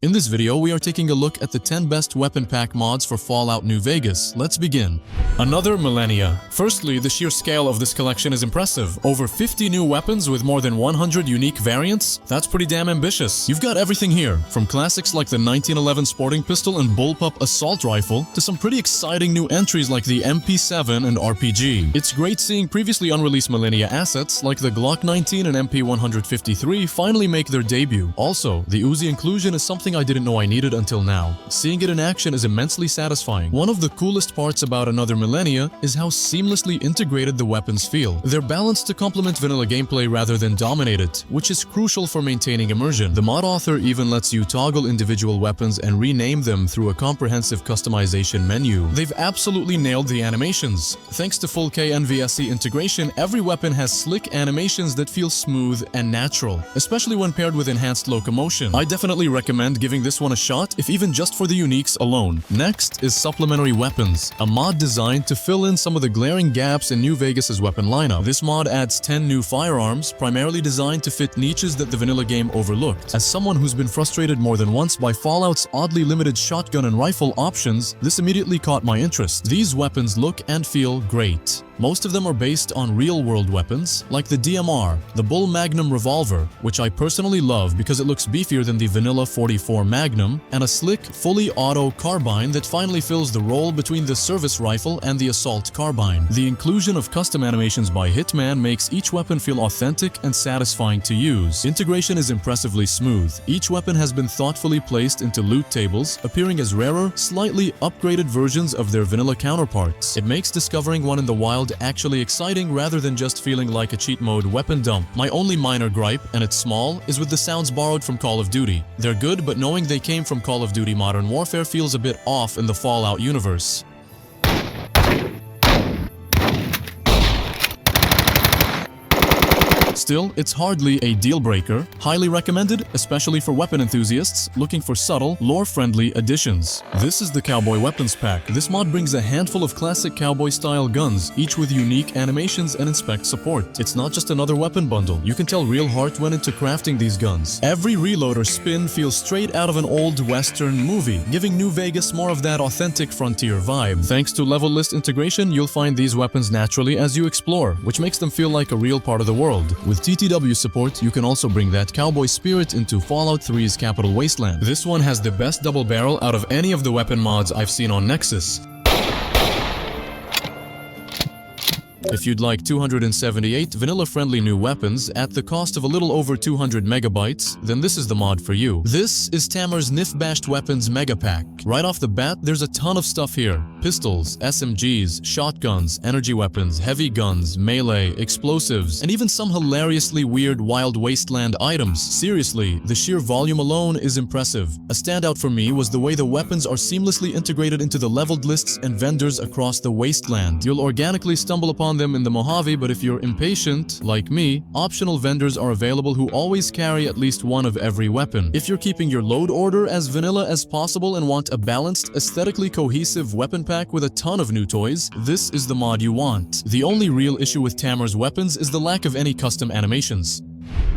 In this video, we are taking a look at the 10 best weapon pack mods for Fallout New Vegas. Let's begin. Another Millenia. Firstly, the sheer scale of this collection is impressive. Over 50 new weapons with more than 100 unique variants? That's pretty damn ambitious. You've got everything here, from classics like the 1911 sporting pistol and bullpup assault rifle, to some pretty exciting new entries like the MP7 and RPG. It's great seeing previously unreleased Millenia assets like the Glock 19 and MP153 finally make their debut. Also, the Uzi inclusion is something I didn't know I needed until now. Seeing it in action is immensely satisfying. One of the coolest parts about another Millenia is how seamlessly integrated the weapons feel. They're balanced to complement vanilla gameplay rather than dominate it, which is crucial for maintaining immersion. The mod author even lets you toggle individual weapons and rename them through a comprehensive customization menu. They've absolutely nailed the animations. Thanks to full KNVSC integration, every weapon has slick animations that feel smooth and natural, especially when paired with enhanced locomotion. I definitely recommend giving this one a shot, if even just for the uniques alone. Next is Supplementary Weapons, a mod designed to fill in some of the glaring gaps in New Vegas's weapon lineup. This mod adds 10 new firearms, primarily designed to fit niches that the vanilla game overlooked. As someone who's been frustrated more than once by Fallout's oddly limited shotgun and rifle options, this immediately caught my interest. These weapons look and feel great. Most of them are based on real-world weapons, like the DMR, the Bull Magnum revolver, which I personally love because it looks beefier than the vanilla 44 Magnum, and a slick, fully auto carbine that finally fills the role between the service rifle and the assault carbine. The inclusion of custom animations by Hitman makes each weapon feel authentic and satisfying to use. Integration is impressively smooth. Each weapon has been thoughtfully placed into loot tables, appearing as rarer, slightly upgraded versions of their vanilla counterparts. It makes discovering one in the wild actually exciting rather than just feeling like a cheat mode weapon dump. My only minor gripe, and it's small, is with the sounds borrowed from Call of Duty. They're good, but knowing they came from Call of Duty Modern Warfare feels a bit off in the Fallout universe. Still, it's hardly a deal-breaker. Highly recommended, especially for weapon enthusiasts looking for subtle, lore-friendly additions. This is the Cowboy Weapons Pack. This mod brings a handful of classic cowboy-style guns, each with unique animations and inspect support. It's not just another weapon bundle. You can tell real heart went into crafting these guns. Every reload or spin feels straight out of an old Western movie, giving New Vegas more of that authentic frontier vibe. Thanks to level list integration, you'll find these weapons naturally as you explore, which makes them feel like a real part of the world. With TTW support, you can also bring that cowboy spirit into Fallout 3's Capital Wasteland. This one has the best double barrel out of any of the weapon mods I've seen on Nexus. If you'd like 278 vanilla-friendly new weapons at the cost of a little over 200 megabytes, then this is the mod for you. This is Tammer's NIF-Bashed Weapons Mega Pack. Right off the bat, there's a ton of stuff here. Pistols, SMGs, shotguns, energy weapons, heavy guns, melee, explosives, and even some hilariously weird Wild Wasteland items. Seriously, the sheer volume alone is impressive. A standout for me was the way the weapons are seamlessly integrated into the leveled lists and vendors across the wasteland. You'll organically stumble upon them in the Mojave, but if you're impatient, like me, optional vendors are available who always carry at least one of every weapon. If you're keeping your load order as vanilla as possible and want a balanced, aesthetically cohesive weapon pack with a ton of new toys, this is the mod you want. The only real issue with Tammer's weapons is the lack of any custom animations.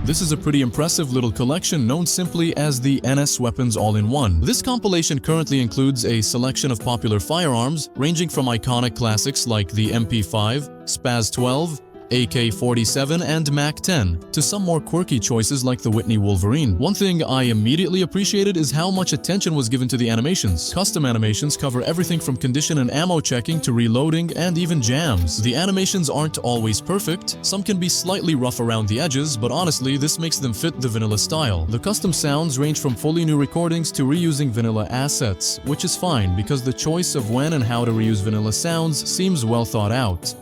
This is a pretty impressive little collection known simply as the NS Weapons All-in-One. This compilation currently includes a selection of popular firearms, ranging from iconic classics like the MP5, Spaz 12, AK-47 and MAC-10, to some more quirky choices like the Whitney Wolverine. One thing I immediately appreciated is how much attention was given to the animations. Custom animations cover everything from condition and ammo checking to reloading and even jams. The animations aren't always perfect, some can be slightly rough around the edges, but honestly, this makes them fit the vanilla style. The custom sounds range from fully new recordings to reusing vanilla assets, which is fine because the choice of when and how to reuse vanilla sounds seems well thought out.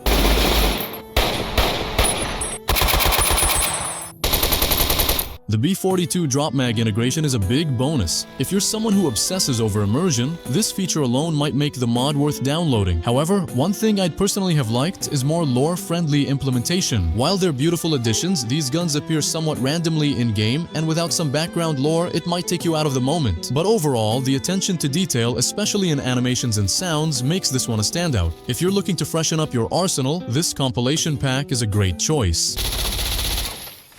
The B42 drop mag integration is a big bonus. If you're someone who obsesses over immersion, this feature alone might make the mod worth downloading. However, one thing I'd personally have liked is more lore-friendly implementation. While they're beautiful additions, these guns appear somewhat randomly in-game, and without some background lore, it might take you out of the moment. But overall, the attention to detail, especially in animations and sounds, makes this one a standout. If you're looking to freshen up your arsenal, this compilation pack is a great choice.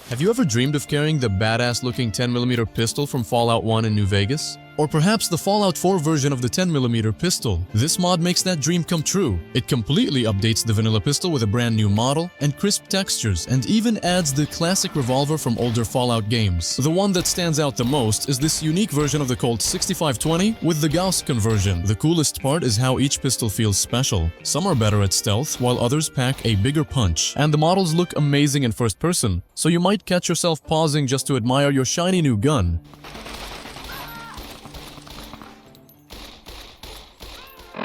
Have you ever dreamed of carrying the badass-looking 10mm pistol from Fallout 1 in New Vegas? Or perhaps the Fallout 4 version of the 10mm pistol? This mod makes that dream come true. It completely updates the vanilla pistol with a brand new model and crisp textures, and even adds the classic revolver from older Fallout games. The one that stands out the most is this unique version of the Colt 6520 with the Gauss conversion. The coolest part is how each pistol feels special. Some are better at stealth, while others pack a bigger punch. And the models look amazing in first person, so you might catch yourself pausing just to admire your shiny new gun.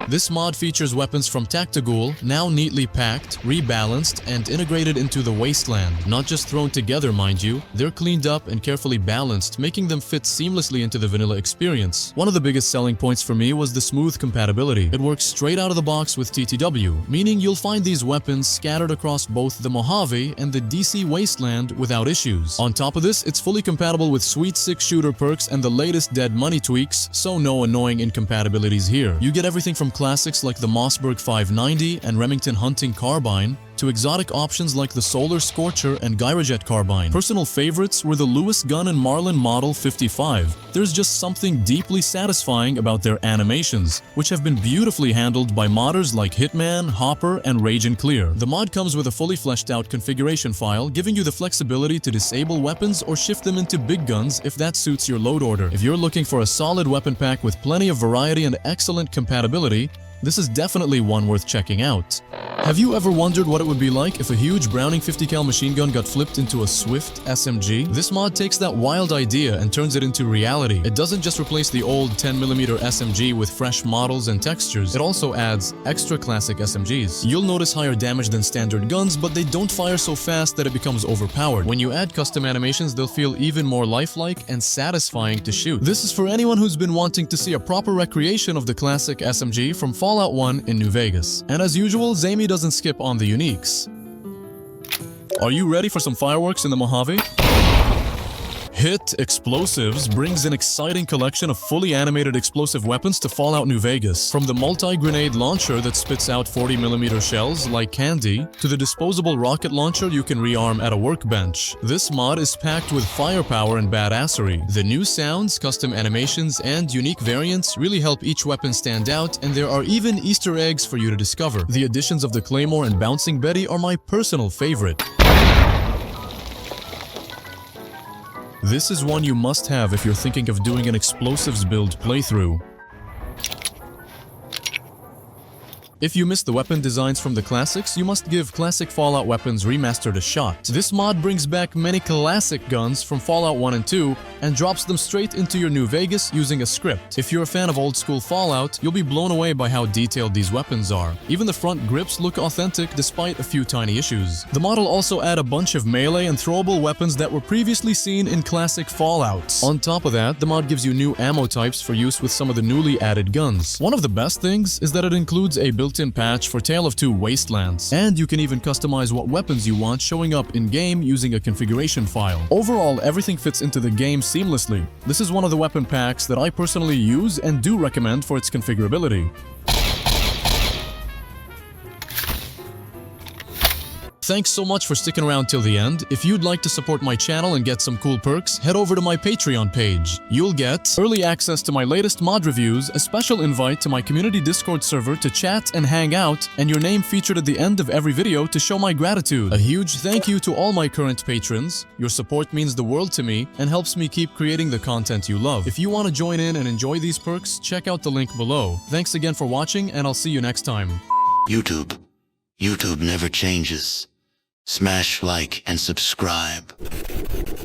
This mod features weapons from TactaGhoul, now neatly packed, rebalanced, and integrated into the wasteland. Not just thrown together, mind you, they're cleaned up and carefully balanced, making them fit seamlessly into the vanilla experience. One of the biggest selling points for me was the smooth compatibility. It works straight out of the box with TTW, meaning you'll find these weapons scattered across both the Mojave and the DC wasteland without issues. On top of this, it's fully compatible with sweet 6-shooter perks and the latest dead money tweaks, so no annoying incompatibilities here. You get everything from classics like the Mossberg 590 and Remington Hunting Carbine, to exotic options like the Solar Scorcher and Gyrojet Carbine. Personal favorites were the Lewis Gun & Marlin Model 55. There's just something deeply satisfying about their animations, which have been beautifully handled by modders like Hitman, Hopper, and Rage and Clear. The mod comes with a fully fleshed out configuration file, giving you the flexibility to disable weapons or shift them into big guns if that suits your load order. If you're looking for a solid weapon pack with plenty of variety and excellent compatibility, this is definitely one worth checking out. Have you ever wondered what it would be like if a huge Browning 50 cal machine gun got flipped into a Swift SMG? This mod takes that wild idea and turns it into reality. It doesn't just replace the old 10mm SMG with fresh models and textures, it also adds extra classic SMGs. You'll notice higher damage than standard guns, but they don't fire so fast that it becomes overpowered. When you add custom animations, they'll feel even more lifelike and satisfying to shoot. This is for anyone who's been wanting to see a proper recreation of the classic SMG from Fallout 1 in New Vegas. And as usual, Xamie doesn't skip on the uniques. Are you ready for some fireworks in the Mojave? Hit Explosives brings an exciting collection of fully animated explosive weapons to Fallout New Vegas. From the multi-grenade launcher that spits out 40mm shells like candy, to the disposable rocket launcher you can rearm at a workbench. This mod is packed with firepower and badassery. The new sounds, custom animations, and unique variants really help each weapon stand out, and there are even Easter eggs for you to discover. The additions of the Claymore and Bouncing Betty are my personal favorite. This is one you must have if you're thinking of doing an explosives build playthrough. If you missed the weapon designs from the classics, you must give classic Fallout weapons remastered a shot. This mod brings back many classic guns from Fallout 1 and 2 and drops them straight into your New Vegas using a script. If you're a fan of old school Fallout, you'll be blown away by how detailed these weapons are. Even the front grips look authentic despite a few tiny issues. The mod will also add a bunch of melee and throwable weapons that were previously seen in classic Fallouts. On top of that, the mod gives you new ammo types for use with some of the newly added guns. One of the best things is that it includes a built-in patch for Tale of Two Wastelands, and you can even customize what weapons you want showing up in-game using a configuration file. Overall, everything fits into the game seamlessly. This is one of the weapon packs that I personally use and do recommend for its configurability. Thanks so much for sticking around till the end. If you'd like to support my channel and get some cool perks, head over to my Patreon page. You'll get early access to my latest mod reviews, a special invite to my community Discord server to chat and hang out, and your name featured at the end of every video to show my gratitude. A huge thank you to all my current patrons. Your support means the world to me and helps me keep creating the content you love. If you want to join in and enjoy these perks, check out the link below. Thanks again for watching, and I'll see you next time. YouTube never changes. Smash like and subscribe.